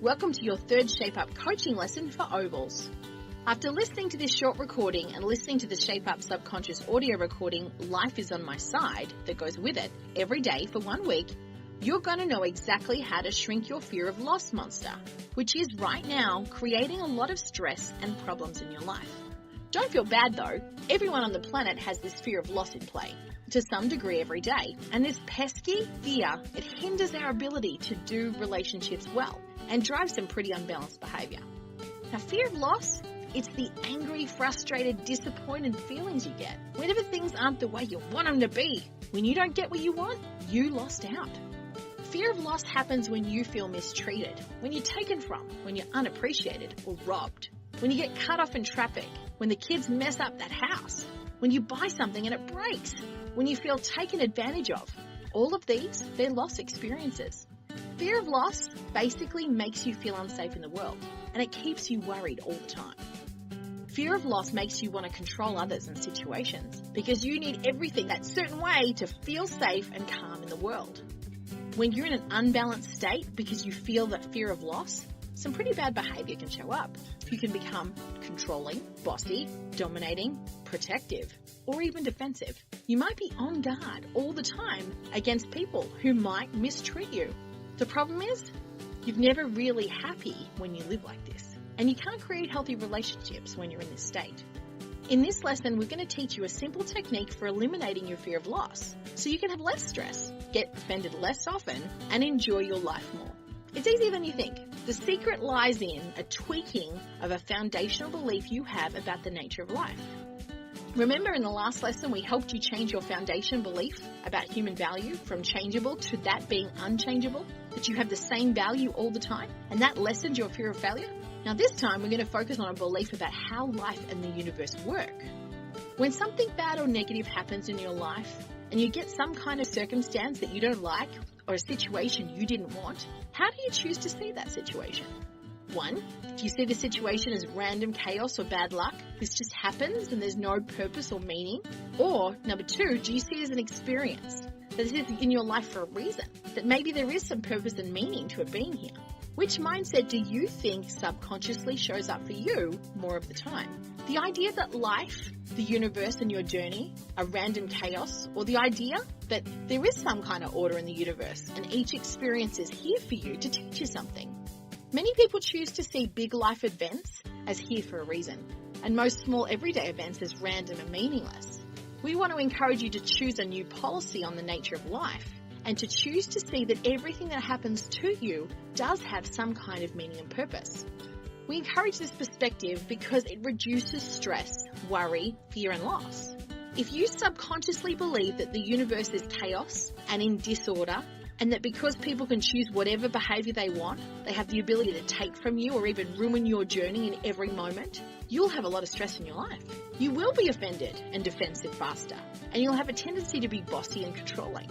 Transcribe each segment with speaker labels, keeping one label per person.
Speaker 1: Welcome to your third Shape Up coaching lesson for OVALS. After listening to this short recording and listening to the Shape Up subconscious audio recording, Life is on My Side, that goes with it every day for 1 week, you're going to know exactly how to shrink your fear of loss monster, which is right now creating a lot of stress and problems in your life. Don't feel bad though, everyone on the planet has this fear of loss in play, to some degree every day, and this pesky fear, it hinders our ability to do relationships well and drives some pretty unbalanced behaviour. Now, fear of loss, it's the angry, frustrated, disappointed feelings you get whenever things aren't the way you want them to be. When you don't get what you want, you lost out. Fear of loss happens when you feel mistreated, when you're taken from, when you're unappreciated or robbed, when you get cut off in traffic, when the kids mess up that house, when you buy something and it breaks, when you feel taken advantage of. All of these, they're loss experiences. Fear of loss basically makes you feel unsafe in the world, and it keeps you worried all the time. Fear of loss makes you want to control others and situations because you need everything that certain way to feel safe and calm in the world. When you're in an unbalanced state because you feel that fear of loss, some pretty bad behavior can show up. You can become controlling, bossy, dominating, protective, or even defensive. You might be on guard all the time against people who might mistreat you. The problem is, you're never really happy when you live like this, and you can't create healthy relationships when you're in this state. In this lesson, we're going to teach you a simple technique for eliminating your fear of loss so you can have less stress, get offended less often, and enjoy your life more. It's easier than you think. The secret lies in a tweaking of a foundational belief you have about the nature of life. Remember in the last lesson we helped you change your foundation belief about human value from changeable to that being unchangeable, that you have the same value all the time, and that lessened your fear of failure? Now this time we're going to focus on a belief about how life and the universe work. When something bad or negative happens in your life and you get some kind of circumstance that you don't like or a situation you didn't want, how do you choose to see that situation? 1, do you see the situation as random chaos or bad luck? This just happens and there's no purpose or meaning? Or, number 2, do you see it as an experience that this is in your life for a reason? That maybe there is some purpose and meaning to it being here? Which mindset do you think subconsciously shows up for you more of the time? The idea that life, the universe and your journey are random chaos, or the idea that there is some kind of order in the universe and each experience is here for you to teach you something? Many people choose to see big life events as here for a reason, and most small everyday events as random and meaningless. We want to encourage you to choose a new policy on the nature of life and to choose to see that everything that happens to you does have some kind of meaning and purpose. We encourage this perspective because it reduces stress, worry, fear and loss. If you subconsciously believe that the universe is chaos and in disorder, and that because people can choose whatever behaviour they want, they have the ability to take from you or even ruin your journey in every moment, you'll have a lot of stress in your life. You will be offended and defensive faster, and you'll have a tendency to be bossy and controlling.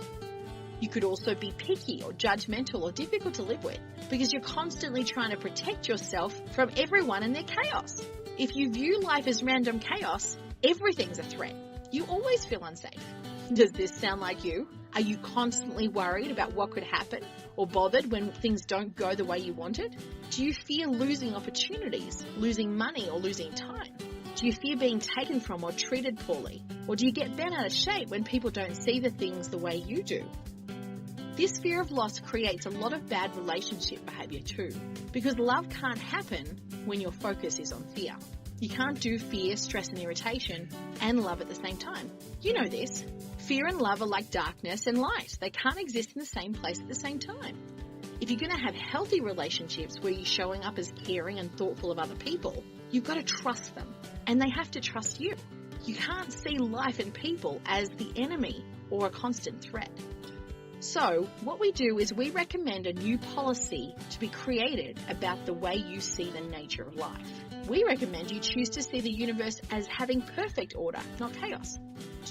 Speaker 1: You could also be picky or judgmental or difficult to live with because you're constantly trying to protect yourself from everyone and their chaos. If you view life as random chaos, everything's a threat. You always feel unsafe. Does this sound like you? Are you constantly worried about what could happen or bothered when things don't go the way you wanted? Do you fear losing opportunities, losing money or losing time? Do you fear being taken from or treated poorly? Or do you get bent out of shape when people don't see the things the way you do? This fear of loss creates a lot of bad relationship behaviour too, because love can't happen when your focus is on fear. You can't do fear, stress and irritation and love at the same time. You know this. Fear and love are like darkness and light. They can't exist in the same place at the same time. If you're going to have healthy relationships where you're showing up as caring and thoughtful of other people, you've got to trust them and they have to trust you. You can't see life and people as the enemy or a constant threat. So what we do is we recommend a new policy to be created about the way you see the nature of life. We recommend you choose to see the universe as having perfect order, not chaos.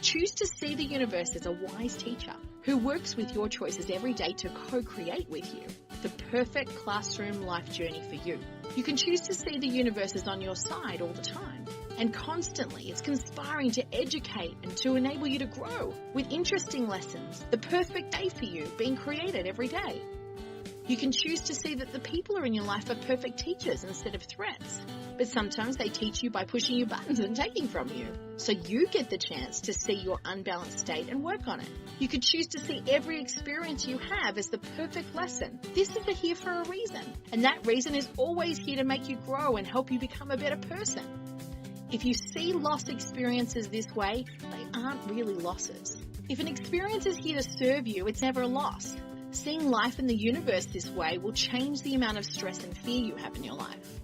Speaker 1: Choose to see the universe as a wise teacher who works with your choices every day to co-create with you the perfect classroom life journey for you. You can choose to see the universe as on your side all the time and constantly it's conspiring to educate and to enable you to grow with interesting lessons, the perfect day for you being created every day. You can choose to see that the people are in your life are perfect teachers instead of threats. But sometimes they teach you by pushing your buttons and taking from you. So you get the chance to see your unbalanced state and work on it. You could choose to see every experience you have as the perfect lesson. This is here for a reason. And that reason is always here to make you grow and help you become a better person. If you see lost experiences this way, they aren't really losses. If an experience is here to serve you, it's never a loss. Seeing life in the universe this way will change the amount of stress and fear you have in your life.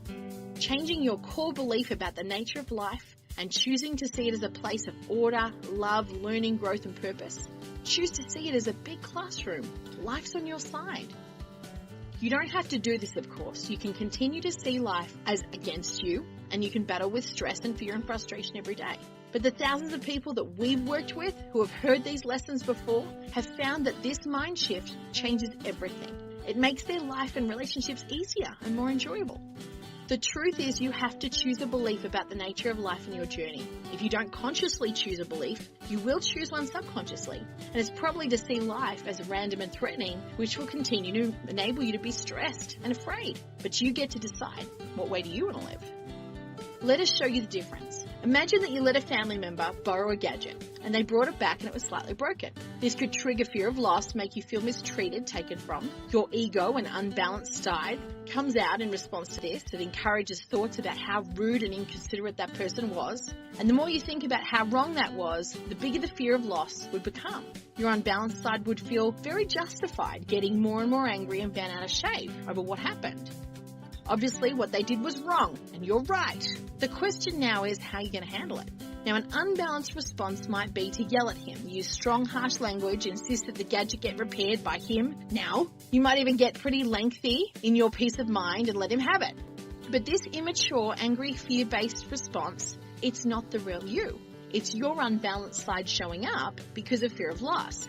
Speaker 1: Changing your core belief about the nature of life and choosing to see it as a place of order, love, learning, growth and purpose. Choose to see it as a big classroom. Life's on your side. You don't have to do this, of course. You can continue to see life as against you, and you can battle with stress and fear and frustration every day. But the thousands of people that we've worked with who have heard these lessons before have found that this mind shift changes everything. It makes their life and relationships easier and more enjoyable. The truth is you have to choose a belief about the nature of life in your journey. If you don't consciously choose a belief, you will choose one subconsciously. And it's probably to see life as random and threatening, which will continue to enable you to be stressed and afraid. But you get to decide, what way do you want to live? Let us show you the difference. Imagine that you let a family member borrow a gadget and they brought it back and it was slightly broken. This could trigger fear of loss, make you feel mistreated, taken from. Your ego and unbalanced side comes out in response to this. It encourages thoughts about how rude and inconsiderate that person was. And the more you think about how wrong that was, the bigger the fear of loss would become. Your unbalanced side would feel very justified, getting more and more angry and bent out of shape over what happened. Obviously, what they did was wrong, and you're right. The question now is how you're going to handle it. Now, an unbalanced response might be to yell at him, use strong, harsh language, insist that the gadget get repaired by him now. You might even get pretty lengthy in your peace of mind and let him have it. But this immature, angry, fear-based response, it's not the real you. It's your unbalanced side showing up because of fear of loss.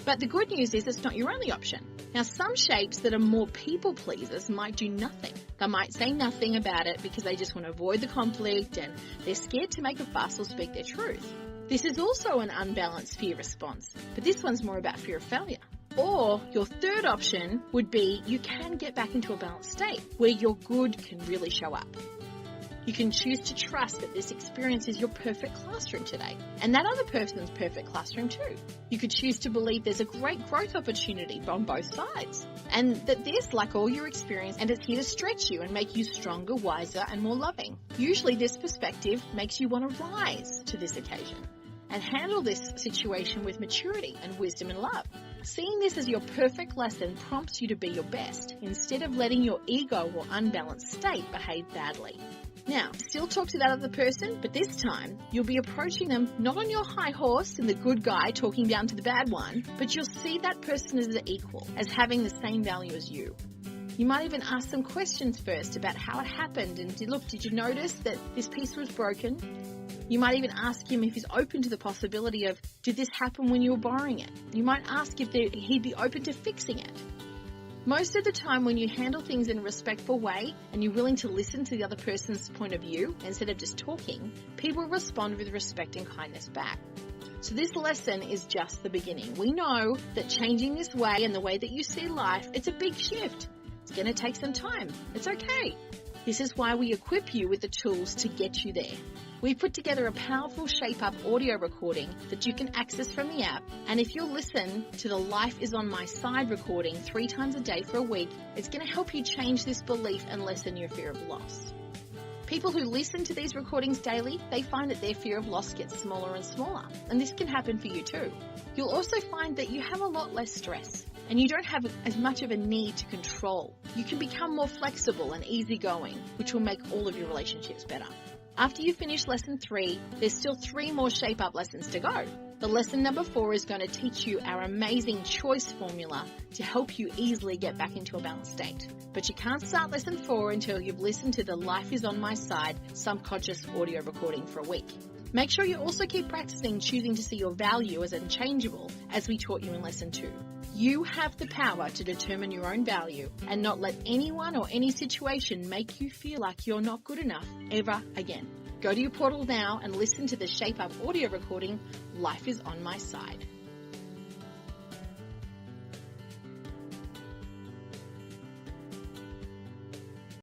Speaker 1: But the good news is it's not your only option. Now, some shapes that are more people pleasers might do nothing. They might say nothing about it because they just want to avoid the conflict and they're scared to make a fuss or speak their truth. This is also an unbalanced fear response, but this one's more about fear of failure. Or your third option would be you can get back into a balanced state where your good can really show up. You can choose to trust that this experience is your perfect classroom today, and that other person's perfect classroom too. You could choose to believe there's a great growth opportunity on both sides, and that this, like all your experience, and it's here to stretch you and make you stronger, wiser, and more loving. Usually this perspective makes you want to rise to this occasion and handle this situation with maturity and wisdom and love. Seeing this as your perfect lesson prompts you to be your best, instead of letting your ego or unbalanced state behave badly. Now, still talk to that other person, but this time you'll be approaching them not on your high horse and the good guy talking down to the bad one, but you'll see that person as an equal, as having the same value as you. You might even ask some questions first about how it happened and did you notice that this piece was broken? You might even ask him if he's open to the possibility of, did this happen when you were borrowing it? You might ask if he'd be open to fixing it. Most of the time when you handle things in a respectful way and you're willing to listen to the other person's point of view instead of just talking, people respond with respect and kindness back. So this lesson is just the beginning. We know that changing this way and the way that you see life, it's a big shift. It's going to take some time. It's okay. This is why we equip you with the tools to get you there. We've put together a powerful Shape Up audio recording that you can access from the app. And if you'll listen to the Life is on My Side recording 3 times a day for a week, it's going to help you change this belief and lessen your fear of loss. People who listen to these recordings daily, they find that their fear of loss gets smaller and smaller. And this can happen for you too. You'll also find that you have a lot less stress and you don't have as much of a need to control. You can become more flexible and easygoing, which will make all of your relationships better. After you finish lesson 3, there's still 3 more Shape Up lessons to go. The lesson number 4 is going to teach you our amazing choice formula to help you easily get back into a balanced state. But you can't start lesson 4 until you've listened to the Life is on My Side subconscious audio recording for a week. Make sure you also keep practicing choosing to see your value as unchangeable, as we taught you in lesson 2. You have the power to determine your own value and not let anyone or any situation make you feel like you're not good enough ever again. Go to your portal now and listen to the Shape Up audio recording, Life is on My Side.